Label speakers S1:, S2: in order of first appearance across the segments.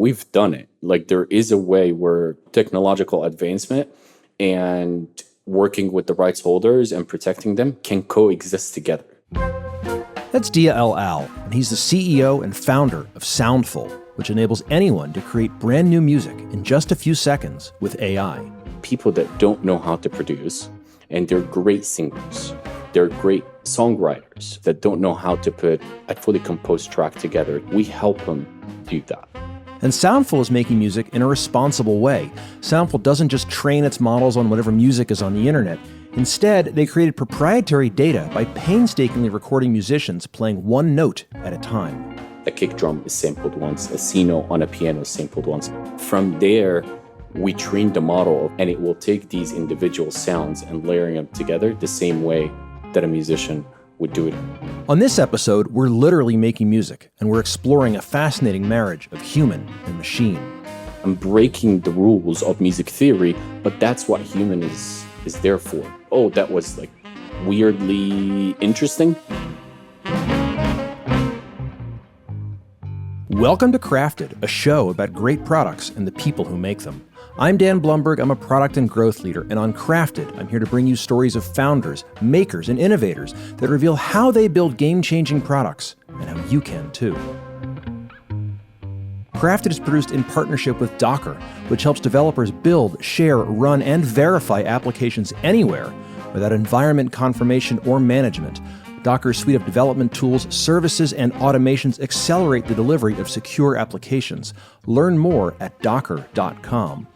S1: we've done it. Like there is a way where technological advancement and working with the rights holders and protecting them can coexist together.
S2: That's Diaa El All, and he's the CEO and founder of Soundful, which enables anyone to create brand new music in just a few seconds with AI.
S1: People that don't know how to produce, and they're great singers, they're great songwriters that don't know how to put a fully composed track together, we help them do that.
S2: And Soundful is making music in a responsible way. Soundful doesn't just train its models on whatever music is on the internet. Instead, they created proprietary data by painstakingly recording musicians playing one note at a time.
S1: A kick drum is sampled once, a C note on a piano is sampled once. From there, we trained the model, and it will take these individual sounds and layering them together the same way that a musician would do it.
S2: On this episode, we're literally making music, and we're exploring a fascinating marriage of human and machine.
S1: I'm breaking the rules of music theory, but that's what human is there for. Oh, that was like weirdly interesting.
S2: Welcome to Crafted, a show about great products and the people who make them. I'm Dan Blumberg, I'm a product and growth leader, and on Crafted, I'm here to bring you stories of founders, makers, and innovators that reveal how they build game-changing products, and how you can too. Crafted is produced in partnership with Docker, which helps developers build, share, run, and verify applications anywhere without environment confirmation or management. Docker's suite of development tools, services, and automations accelerate the delivery of secure applications. Learn more at docker.com.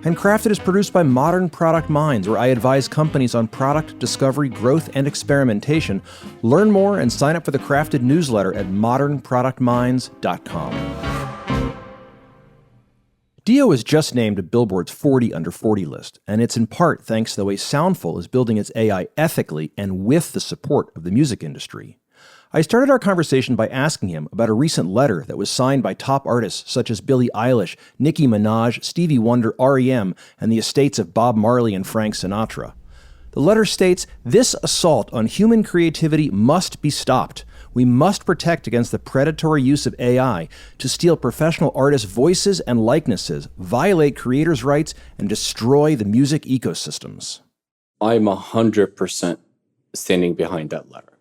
S2: And Crafted is produced by Modern Product Minds, where I advise companies on product discovery, growth, and experimentation. Learn more and sign up for the Crafted newsletter at modernproductminds.com. Diaa was just named to Billboard's 40 Under 40 list, and it's in part thanks to the way Soundful is building its AI ethically and with the support of the music industry. I started our conversation by asking him about a recent letter that was signed by top artists such as Billie Eilish, Nicki Minaj, Stevie Wonder, R.E.M., and the estates of Bob Marley and Frank Sinatra. The letter states, "This assault on human creativity must be stopped. We must protect against the predatory use of AI to steal professional artists' voices and likenesses, violate creators' rights, and destroy the music ecosystems."
S1: I'm 100% standing behind that letter.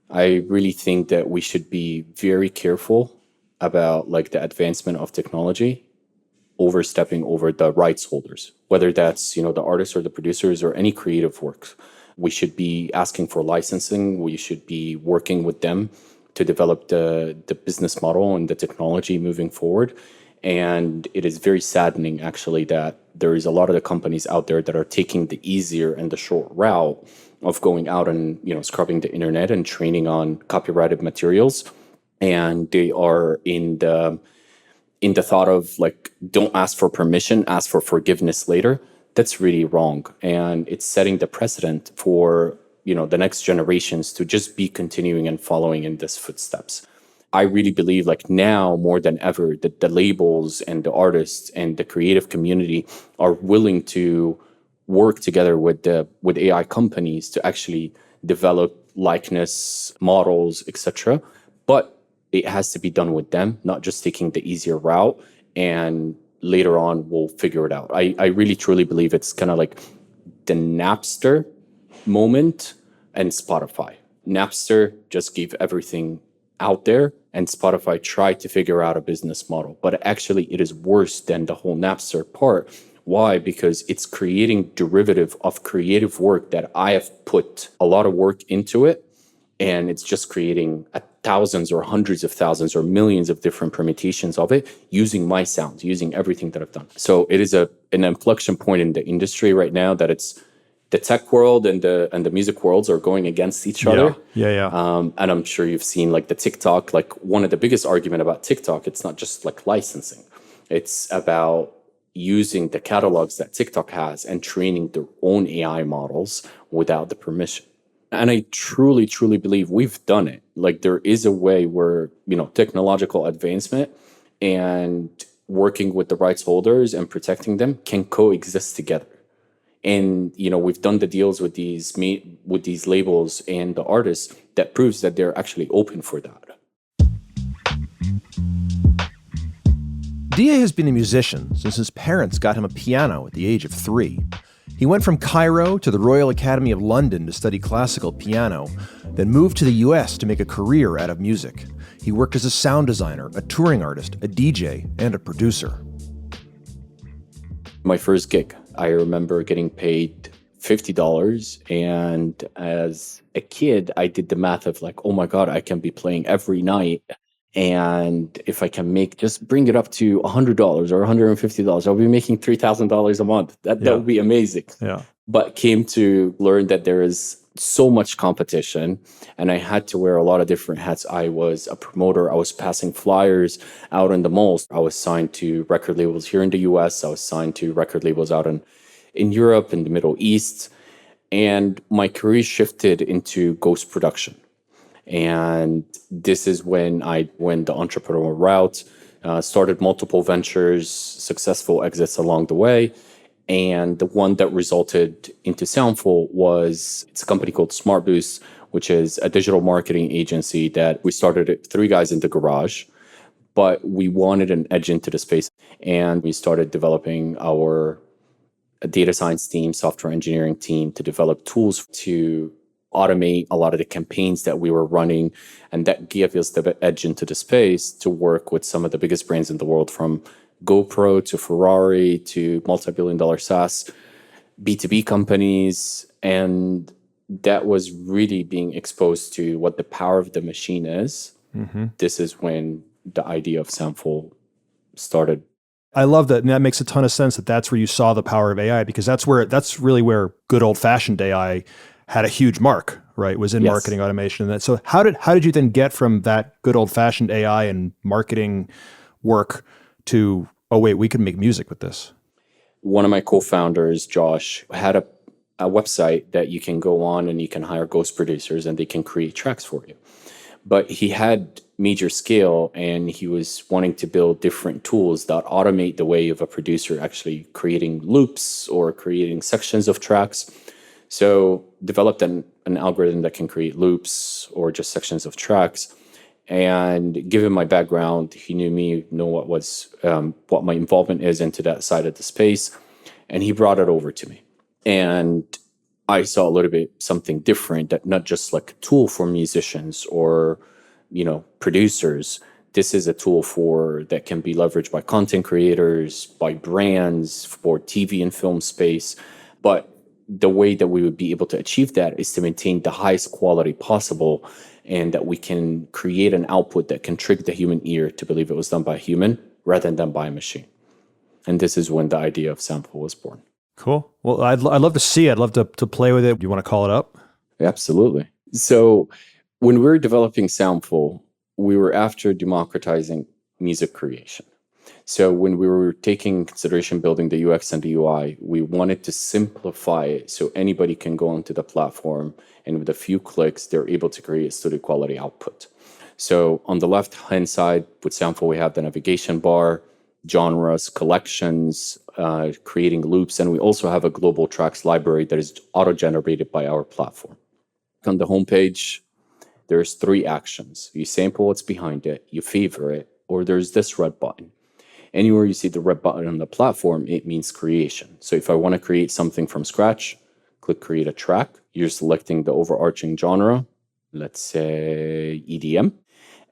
S1: I really think that we should be very careful about like the advancement of technology overstepping over the rights holders, whether that's, the artists or the producers or any creative works. We should be asking for licensing. We should be working with them to develop the business model and the technology moving forward. And it is very saddening, actually, that there is a lot of the companies out there that are taking the easier and the short route of going out and, scrubbing the internet and training on copyrighted materials. And they are in the thought of like, don't ask for permission, ask for forgiveness later. That's really wrong. And it's setting the precedent for, the next generations to just be continuing and following in these footsteps. I really believe like now more than ever that the labels and the artists and the creative community are willing to work together with AI companies to actually develop likeness models, etc. But it has to be done with them, not just taking the easier route and later on we'll figure it out. I really truly believe it's kind of like the Napster moment and Spotify. Napster just gave everything out there and Spotify tried to figure out a business model. But actually it is worse than the whole Napster part. Why? Because it's creating derivative of creative work that I have put a lot of work into it. And it's just creating thousands or hundreds of thousands or millions of different permutations of it using my sounds, using everything that I've done. So it is an inflection point in the industry right now that it's the tech world and the music worlds are going against each other.
S2: Yeah.
S1: And I'm sure you've seen like the TikTok, like one of the biggest argument about TikTok, it's not just like licensing. It's about using the catalogs that TikTok has and training their own AI models without the permission. And I truly, truly believe we've done it. Like there is a way where, technological advancement and working with the rights holders and protecting them can coexist together. And, we've done the deals with these labels and the artists that proves that they're actually open for that.
S2: Diaa has been a musician since his parents got him a piano at the age of 3. He went from Cairo to the Royal Academy of London to study classical piano, then moved to the US to make a career out of music. He worked as a sound designer, a touring artist, a DJ, and a producer.
S1: My first gig, I remember getting paid $50. And as a kid, I did the math of like, oh my God, I can be playing every night. And if I can just bring it up to $100 or $150, I'll be making $3,000 a month. That would be amazing.
S2: Yeah.
S1: But came to learn that there is so much competition, and I had to wear a lot of different hats. I was a promoter. I was passing flyers out in the malls. I was signed to record labels here in the US. I was signed to record labels out in Europe, in the Middle East. And my career shifted into ghost production. And this is when I went the entrepreneurial route, started multiple ventures, successful exits along the way. And the one that resulted into Soundful it's a company called Smart Boost, which is a digital marketing agency that we started at 3 guys in the garage. But we wanted an edge into the space. And we started developing our data science team, software engineering team to develop tools to automate a lot of the campaigns that we were running. And that gave us the edge into the space to work with some of the biggest brands in the world, from GoPro to Ferrari to multi-billion-dollar SaaS B2B companies. And that was really being exposed to what the power of the machine is. Mm-hmm. This is when the idea of Soundful started.
S2: I love that. And that makes a ton of sense that's where you saw the power of AI, because that's really where good old-fashioned AI had a huge mark, right? Was in marketing automation. And so how did you then get from that good old-fashioned AI and marketing work to, oh wait, we can make music with this?
S1: One of my co-founders, Josh, had a website that you can go on and you can hire ghost producers and they can create tracks for you. But he had major scale and he was wanting to build different tools that automate the way of a producer actually creating loops or creating sections of tracks. So developed an algorithm that can create loops or just sections of tracks. And given my background, he knew me, know what my involvement is into that side of the space. And he brought it over to me. And I saw a little bit something different, that not just like a tool for musicians or, producers. This is a tool that can be leveraged by content creators, by brands, for TV and film space. But the way that we would be able to achieve that is to maintain the highest quality possible, and that we can create an output that can trick the human ear to believe it was done by a human rather than by a machine. And this is when the idea of Soundful was born.
S2: Cool. Well, I'd love to see it. I'd love to play with it. Do you want to call it up?
S1: Absolutely. So when we were developing Soundful, we were after democratizing music creation. So when we were taking consideration building the UX and the UI, we wanted to simplify it so anybody can go onto the platform and with a few clicks, they're able to create studio quality output. So on the left-hand side with Soundful, we have the navigation bar, genres, collections, creating loops, and we also have a global tracks library that is auto-generated by our platform. On the homepage, there's 3 actions. You sample what's behind it, you favor it, or there's this red button. Anywhere you see the red button on the platform, it means creation. So if I want to create something from scratch, click create a track. You're selecting the overarching genre, let's say EDM,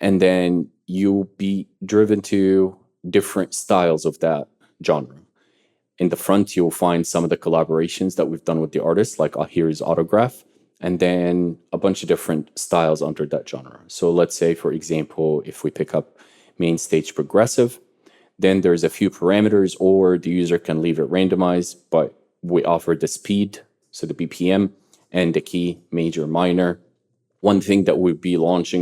S1: and then you'll be driven to different styles of that genre. In the front, you'll find some of the collaborations that we've done with the artists, like here's Autograph, and then a bunch of different styles under that genre. So let's say, for example, if we pick up main stage progressive, then there's a few parameters, or the user can leave it randomized, but we offer the speed, so the BPM, and the key, major, minor. One thing that we'll be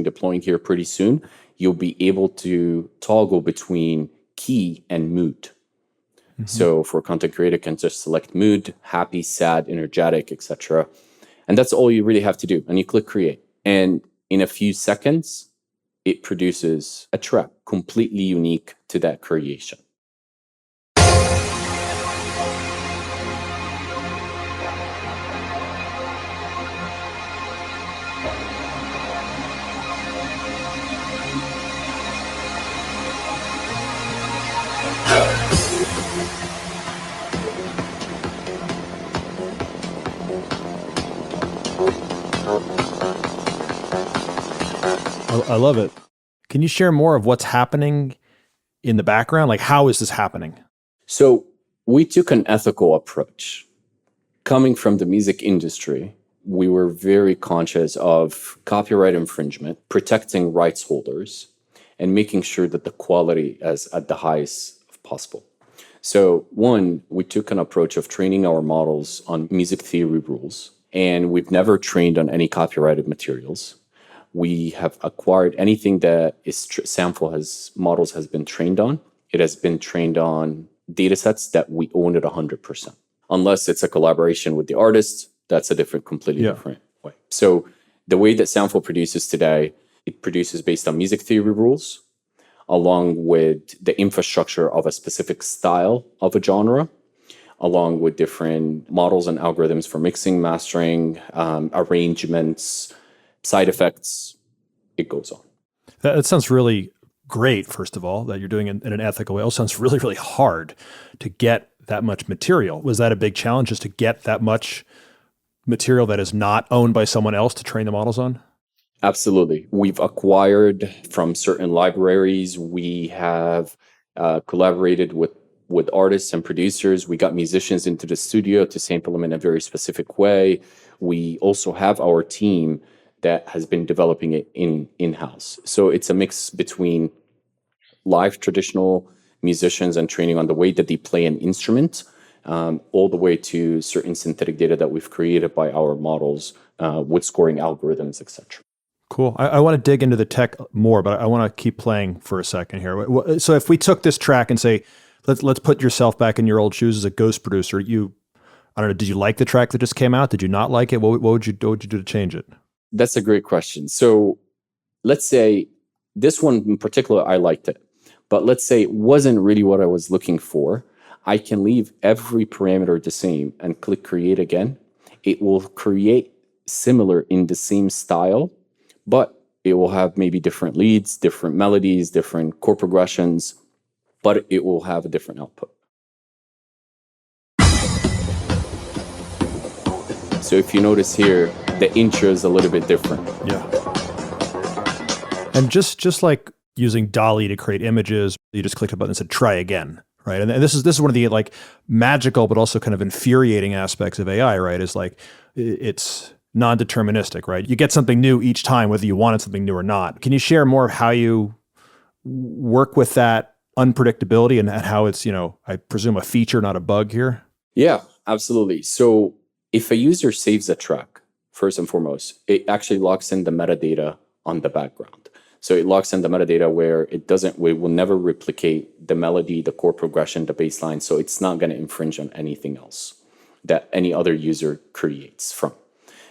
S1: deploying here pretty soon, you'll be able to toggle between key and mood. Mm-hmm. So for content creator, can just select mood, happy, sad, energetic, etc. And that's all you really have to do. And you click create. And in a few seconds, it produces a track completely unique to that creation.
S2: I love it. Can you share more of what's happening in the background? Like, how is this happening?
S1: So we took an ethical approach. Coming from the music industry, we were very conscious of copyright infringement, protecting rights holders, and making sure that the quality is at the highest possible. So one, we took an approach of training our models on music theory rules, and we've never trained on any copyrighted materials. We have acquired anything that is Soundful models has been trained on. It has been trained on data sets that we own at 100%. Unless it's a collaboration with the artist, that's a completely different way. So the way that Soundful produces today, it produces based on music theory rules, along with the infrastructure of a specific style of a genre, along with different models and algorithms for mixing, mastering, arrangements, side effects. It goes on.
S2: That sounds really great, first of all, that you're doing it in an ethical way. It also sounds really, really hard to get that much material. Was that a big challenge, just to get that much material that is not owned by someone else to train the models on?
S1: Absolutely. We've acquired from certain libraries. We have collaborated with artists and producers. We got musicians into the studio to sample them in a very specific way. We also have our team that has been developing it in-house. So it's a mix between live traditional musicians and training on the way that they play an instrument, all the way to certain synthetic data that we've created by our models with scoring algorithms, etc.
S2: Cool. I want to dig into the tech more, but I want to keep playing for a second here. So if we took this track and say, let's put yourself back in your old shoes as a ghost producer, I don't know, did you like the track that just came out? Did you not like it? What would you do to change it?
S1: That's a great question. So let's say this one in particular, I liked it, but let's say it wasn't really what I was looking for. I can leave every parameter the same and click create again. It will create similar in the same style, but it will have maybe different leads, different melodies, different chord progressions, but it will have a different output. So if you notice here, the intro is a little bit different.
S2: Yeah. And just like using DALL-E to create images, you just clicked a button and said, try again, right? And this is one of the like magical, but also kind of infuriating aspects of AI, right? Is like, it's non-deterministic, right? You get something new each time, whether you wanted something new or not. Can you share more of how you work with that unpredictability and how it's, I presume a feature, not a bug here?
S1: Yeah, absolutely. So if a user saves a track, first and foremost, it actually locks in the metadata on the background. So it locks in the metadata where we will never replicate the melody, the chord progression, the bass line. So it's not going to infringe on anything else that any other user creates from.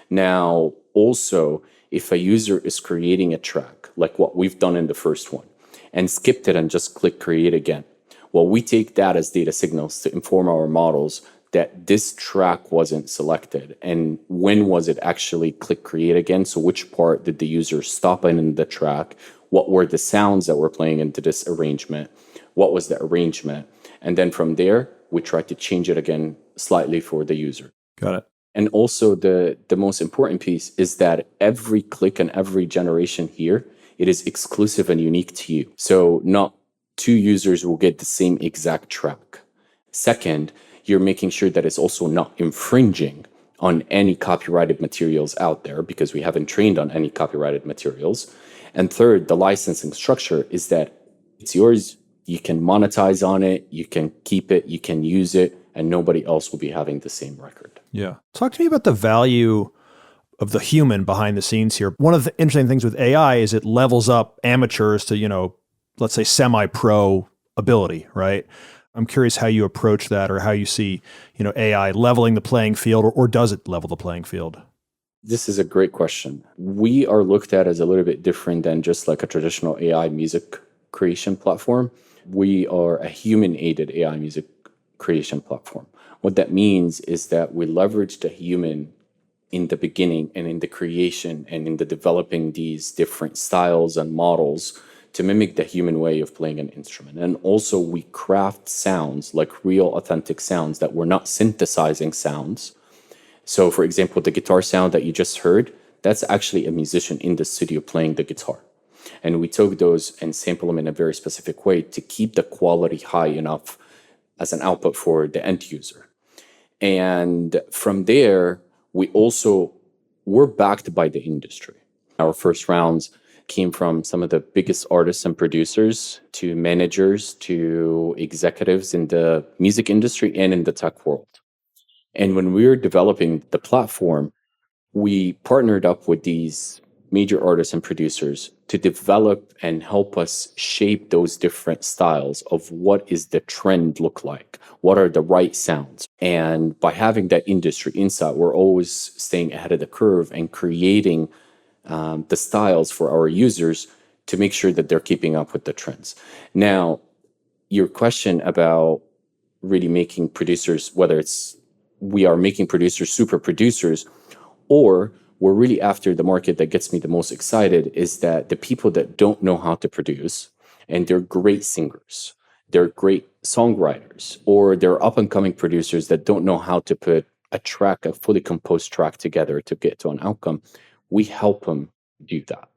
S1: Now, also, if a user is creating a track, like what we've done in the first one, and skipped it and just click create again, well, we take that as data signals to inform our models that this track wasn't selected. And when was it actually click create again? So which part did the user stop in the track? What were the sounds that were playing into this arrangement? What was the arrangement? And then from there, we try to change it again slightly for the user.
S2: Got it.
S1: And also the most important piece is that every click and every generation here, it is exclusive and unique to you. So not two users will get the same exact track. Second, you're making sure that it's also not infringing on any copyrighted materials out there because we haven't trained on any copyrighted materials. And third, the licensing structure is that it's yours. You can monetize on it. You can keep it. You can use it. And nobody else will be having the same record.
S2: Yeah. Talk to me about the value of the human behind the scenes here. One of the interesting things with AI is it levels up amateurs to, let's say semi-pro ability, right? I'm curious how you approach that or how you see, AI leveling the playing field or does it level the playing field?
S1: This is a great question. We are looked at as a little bit different than just like a traditional AI music creation platform. We are a human-aided AI music creation platform. What that means is that we leverage the human in the beginning and in the creation and in the developing these different styles and models to mimic the human way of playing an instrument. And also we craft sounds, like real authentic sounds that we're not synthesizing sounds. So for example, the guitar sound that you just heard, that's actually a musician in the studio playing the guitar. And we took those and sample them in a very specific way to keep the quality high enough as an output for the end user. And from there, we're backed by the industry. Our first rounds came from some of the biggest artists and producers to managers to executives in the music industry and in the tech world. And when we were developing the platform, we partnered up with these major artists and producers to develop and help us shape those different styles of what is the trend look like, what are the right sounds. And by having that industry insight, we're always staying ahead of the curve and creating the styles for our users to make sure that they're keeping up with the trends. Now, your question about really making producers, whether it's we are making producers super producers, or we're really after the market that gets me the most excited is that the people that don't know how to produce, and they're great singers, they're great songwriters, or they're up and coming producers that don't know how to put a fully composed track together to get to an outcome, we help them do that.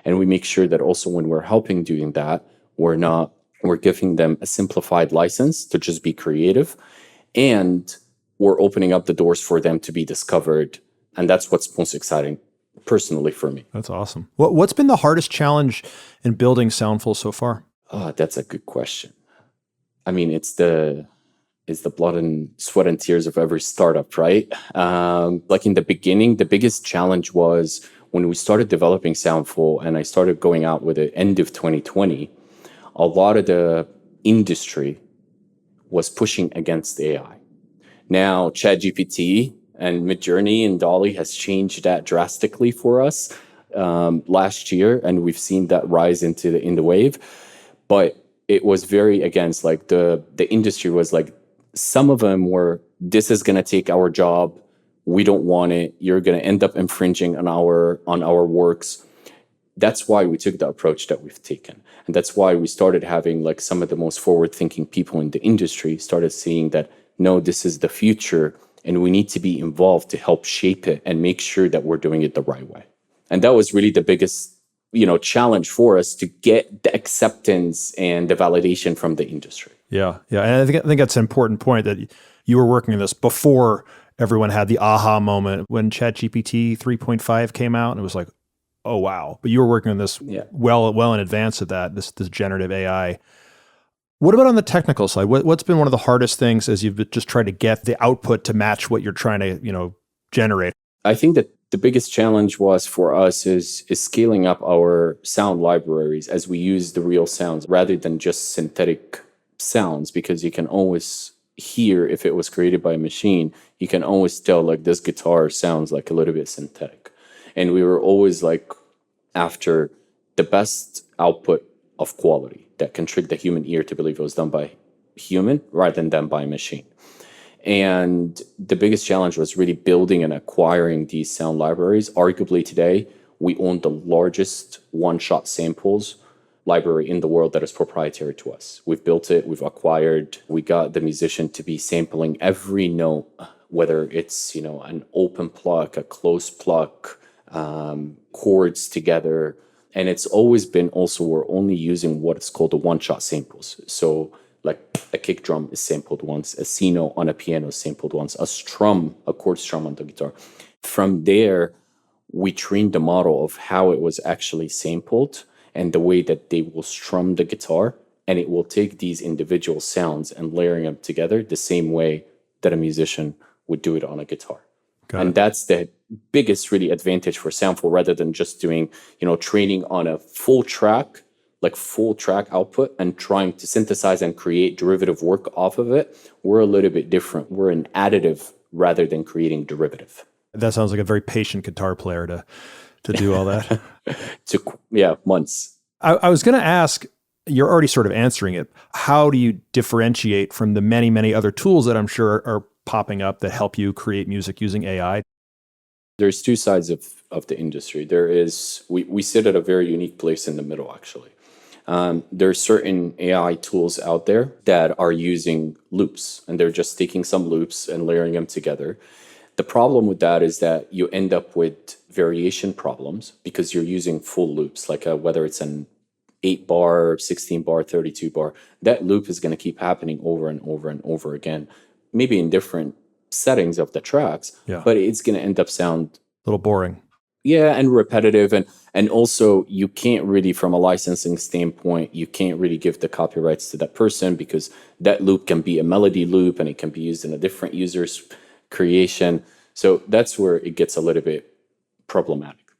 S1: And we make sure that also when we're helping doing that, we're giving them a simplified license to just be creative, and we're opening up the doors for them to be discovered. And that's what's most exciting personally for me.
S2: That's awesome. What's been the hardest challenge in building Soundful so far?
S1: That's a good question. I mean, it's the blood and sweat and tears of every startup, right? Like in the beginning, the biggest challenge was when we started developing Soundful and I started going out with it end of 2020, a lot of the industry was pushing against AI. Now, ChatGPT and Midjourney and Dolly has changed that drastically for us last year, and we've seen that rise in the wave. But it was very against, like the industry was like, some of them were, this is going to take our job, we don't want it, you're going to end up infringing on our works. That's why we took the approach that we've taken, and that's why we started having like some of the most forward-thinking people in the industry started seeing that no, this is the future, and we need to be involved to help shape it and make sure that we're doing it the right way. And that was really the biggest, challenge for us to get the acceptance and the validation from the industry.
S2: Yeah. And I think that's an important point that you were working on this before everyone had the aha moment when ChatGPT 3.5 came out, and it was like, oh, wow. But you were working on this well in advance of that, this generative AI. What about on the technical side? What's been one of the hardest things as you've just tried to get the output to match what you're trying to, generate?
S1: I think that the biggest challenge was for us is scaling up our sound libraries as we use the real sounds rather than just synthetic sounds, because you can always hear if it was created by a machine, you can always tell like this guitar sounds like a little bit synthetic. And we were always like after the best output of quality that can trick the human ear to believe it was done by human rather than done by a machine. And the biggest challenge was really building and acquiring these sound libraries. Arguably today, we own the largest one-shot samples library in the world that is proprietary to us. We've built it, we've acquired, we got the musician to be sampling every note, whether it's, an open pluck, a closed pluck, chords together. And it's always been also, we're only using what is called the one-shot samples. So like a kick drum is sampled once, a C note on a piano is sampled once, a chord strum on the guitar. From there, we trained the model of how it was actually sampled and the way that they will strum the guitar. And it will take these individual sounds and layering them together the same way that a musician would do it on a guitar. And that's the biggest really advantage for Soundful, rather than just doing, training on a full track output and trying to synthesize and create derivative work off of it. We're a little bit different. We're an additive rather than creating derivative.
S2: That sounds like a very patient guitar player to do all that.
S1: Months.
S2: I was going to ask, you're already sort of answering it. How do you differentiate from the many, many other tools that I'm sure are popping up that help you create music using AI?
S1: There's two sides of the industry. There is, we sit at a very unique place in the middle, actually. There are certain AI tools out there that are using loops, and they're just taking some loops and layering them together. The problem with that is that you end up with variation problems because you're using full loops, like whether it's an 8 bar, 16 bar, 32 bar, that loop is going to keep happening over and over and over again, maybe in different settings of the tracks, but it's going to end up sound
S2: a little boring.
S1: Yeah, and repetitive. And also you can't really, from a licensing standpoint, you can't really give the copyrights to that person because that loop can be a melody loop and it can be used in a different user's creation. So that's where it gets a little bit problematic.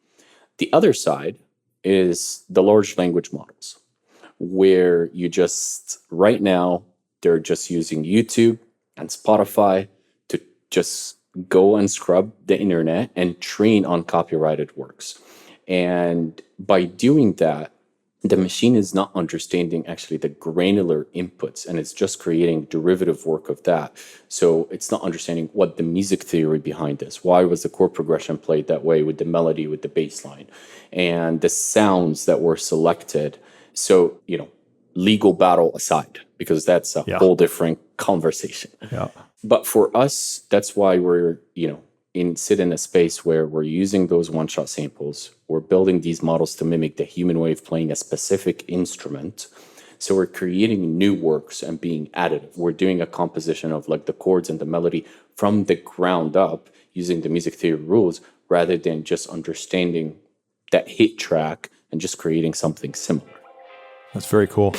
S1: The other side is the large language models, where you just, right now, they're just using YouTube and Spotify to just go and scrub the internet and train on copyrighted works. And by doing that, the machine is not understanding actually the granular inputs, and it's just creating derivative work of that. So it's not understanding what the music theory behind this. Why was the chord progression played that way with the melody, with the bass line, and the sounds that were selected. So, legal battle aside, because that's a whole different conversation.
S2: Yeah.
S1: But for us, that's why we're, sit in a space where we're using those one-shot samples. We're building these models to mimic the human way of playing a specific instrument. So we're creating new works and being additive. We're doing a composition of like the chords and the melody from the ground up using the music theory rules rather than just understanding that hit track and just creating something similar.
S2: That's very cool.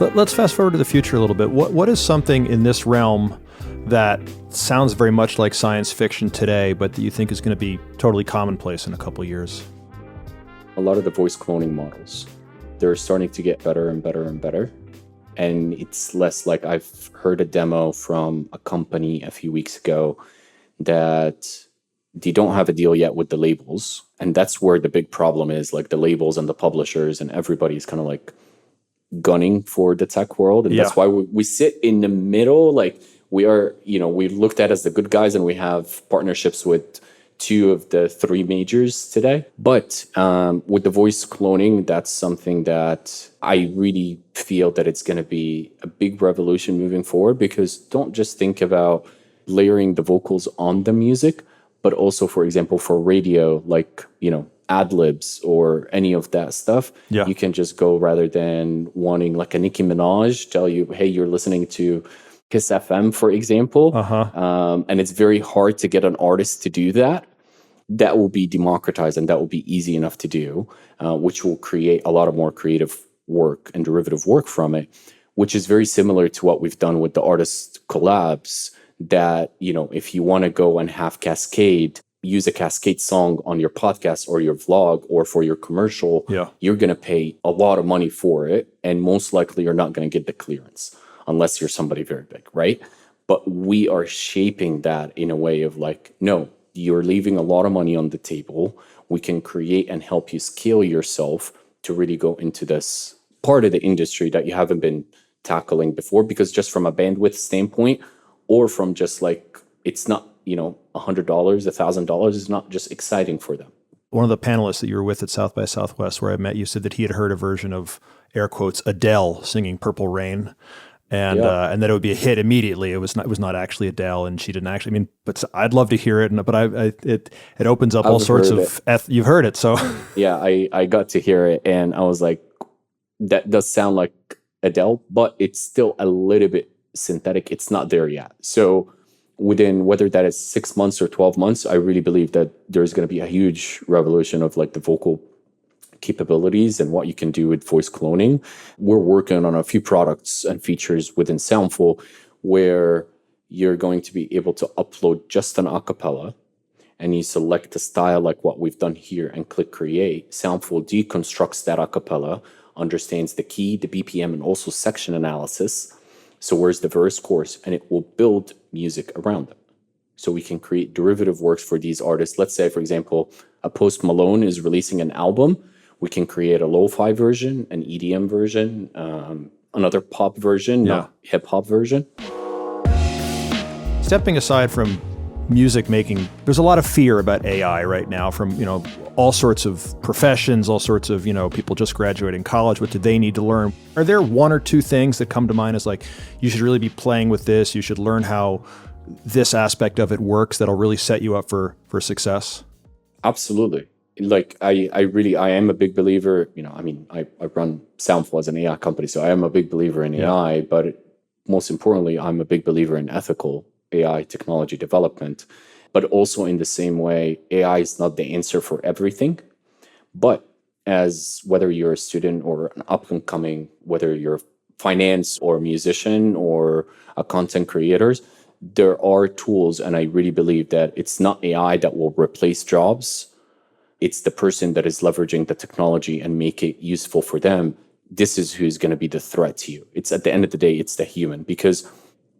S2: Let's fast forward to the future a little bit. What is something in this realm that sounds very much like science fiction today, but that you think is going to be totally commonplace in a couple of years?
S1: A lot of the voice cloning models, they're starting to get better and better and better. And it's less like, I've heard a demo from a company a few weeks ago that they don't have a deal yet with the labels. And that's where the big problem is, like the labels and the publishers and everybody's kind of like gunning for the tech world. And that's why we sit in the middle. Like we are, we looked at as the good guys, and we have partnerships with 2 of the 3 majors today. But with the voice cloning, that's something that I really feel that it's going to be a big revolution moving forward, because don't just think about layering the vocals on the music, but also, for example, for radio, like, ad-libs or any of that stuff, you can just go, rather than wanting like a Nicki Minaj tell you, hey, you're listening to Kiss FM, for example, and it's very hard to get an artist to do that. That will be democratized, and that will be easy enough to do, which will create a lot of more creative work and derivative work from it, which is very similar to what we've done with the artist collabs, that, if you want to go and have Cascade, use a Cascade song on your podcast or your vlog or for your commercial, you're going to pay a lot of money for it. And most likely you're not going to get the clearance unless you're somebody very big, right? But we are shaping that in a way of like, no, you're leaving a lot of money on the table. We can create and help you scale yourself to really go into this part of the industry that you haven't been tackling before, because just from a bandwidth standpoint, or from just like, it's not, $100, $1,000 is not just exciting for them.
S2: One of the panelists that you were with at South by Southwest, where I met you, said that he had heard a version of, air quotes, Adele singing Purple Rain, and that it would be a hit immediately. It was not actually Adele, and she didn't actually. But I'd love to hear it, but it opens up all sorts of. You've heard it, so
S1: yeah, I got to hear it, and I was like, that does sound like Adele, but it's still a little bit synthetic. It's not there yet. So within, whether that is 6 months or 12 months, I really believe that there's going to be a huge revolution of like the vocal capabilities and what you can do with voice cloning. We're working on a few products and features within Soundful where you're going to be able to upload just an acapella, and you select a style like what we've done here and click create. Soundful deconstructs that acapella, understands the key, the BPM, and also section analysis. So where's the verse, chorus, and it will build music around them. So we can create derivative works for these artists. Let's say, for example, a Post Malone is releasing an album. We can create a lo-fi version, an EDM version, another pop version, not hip-hop version.
S2: Stepping aside from music making, there's a lot of fear about AI right now from, all sorts of professions, all sorts of, people just graduating college. What do they need to learn? Are there one or two things that come to mind as like, you should really be playing with this, you should learn how this aspect of it works that'll really set you up for success?
S1: Absolutely. Like I am a big believer, I run Soundful as an AI company, so I am a big believer in AI, but most importantly, I'm a big believer in ethical AI technology development. But also in the same way, AI is not the answer for everything. But as whether you're a student or an up and coming, whether you're finance or a musician or a content creators, there are tools, and I really believe that it's not AI that will replace jobs. It's the person that is leveraging the technology and make it useful for them. This is who's going to be the threat to you. It's at the end of the day, it's the human, because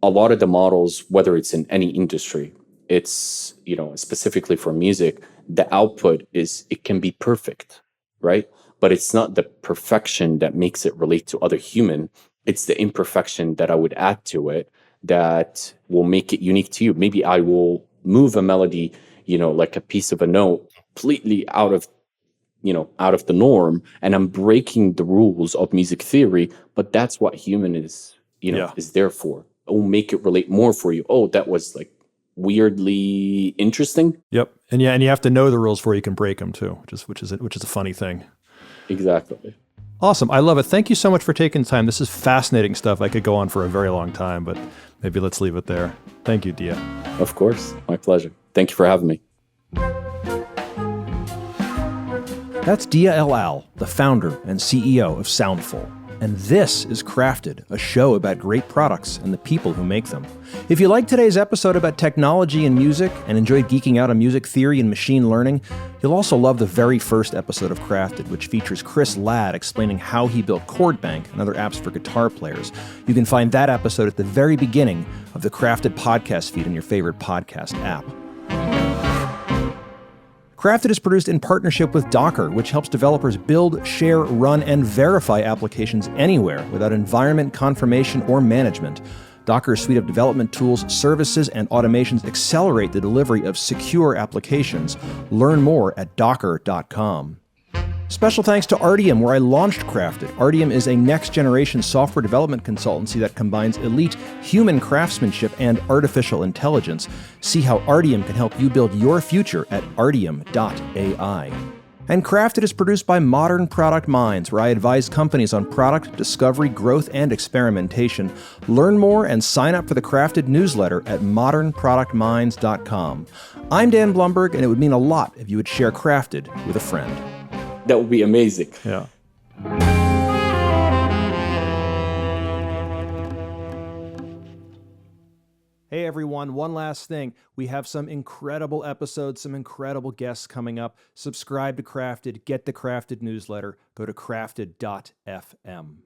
S1: a lot of the models, whether it's in any industry, it's, specifically for music, the output it can be perfect, right? But it's not the perfection that makes it relate to other human. It's the imperfection that I would add to it that will make it unique to you. Maybe I will move a melody, like a piece of a note completely out of the norm, and I'm breaking the rules of music theory, but that's what human is, is there for. It will make it relate more for you. Oh, that was like weirdly interesting.
S2: Yep. And you have to know the rules before you can break them too, which is a funny thing.
S1: Exactly.
S2: Awesome. I love it. Thank you so much for taking the time. This is fascinating stuff. I could go on for a very long time, but maybe let's leave it there. Thank you, Diaa.
S1: Of course. My pleasure. Thank you for having me.
S2: That's Diaa El All, the founder and CEO of Soundful. And this is Crafted, a show about great products and the people who make them. If you liked today's episode about technology and music and enjoyed geeking out on music theory and machine learning, you'll also love the very first episode of Crafted, which features Chris Ladd explaining how he built Chord Bank and other apps for guitar players. You can find that episode at the very beginning of the Crafted podcast feed in your favorite podcast app. Crafted is produced in partnership with Docker, which helps developers build, share, run, and verify applications anywhere without environment confirmation or management. Docker's suite of development tools, services, and automations accelerate the delivery of secure applications. Learn more at docker.com. Special thanks to Artium, where I launched Crafted. Artium is a next-generation software development consultancy that combines elite human craftsmanship and artificial intelligence. See how Artium can help you build your future at artium.ai. And Crafted is produced by Modern Product Minds, where I advise companies on product discovery, growth, and experimentation. Learn more and sign up for the Crafted newsletter at modernproductminds.com. I'm Dan Blumberg, and it would mean a lot if you would share Crafted with a friend.
S1: That would be amazing.
S2: Yeah. Hey everyone, one last thing. We have some incredible episodes, some incredible guests coming up. Subscribe to Crafted, get the Crafted newsletter, go to crafted.fm.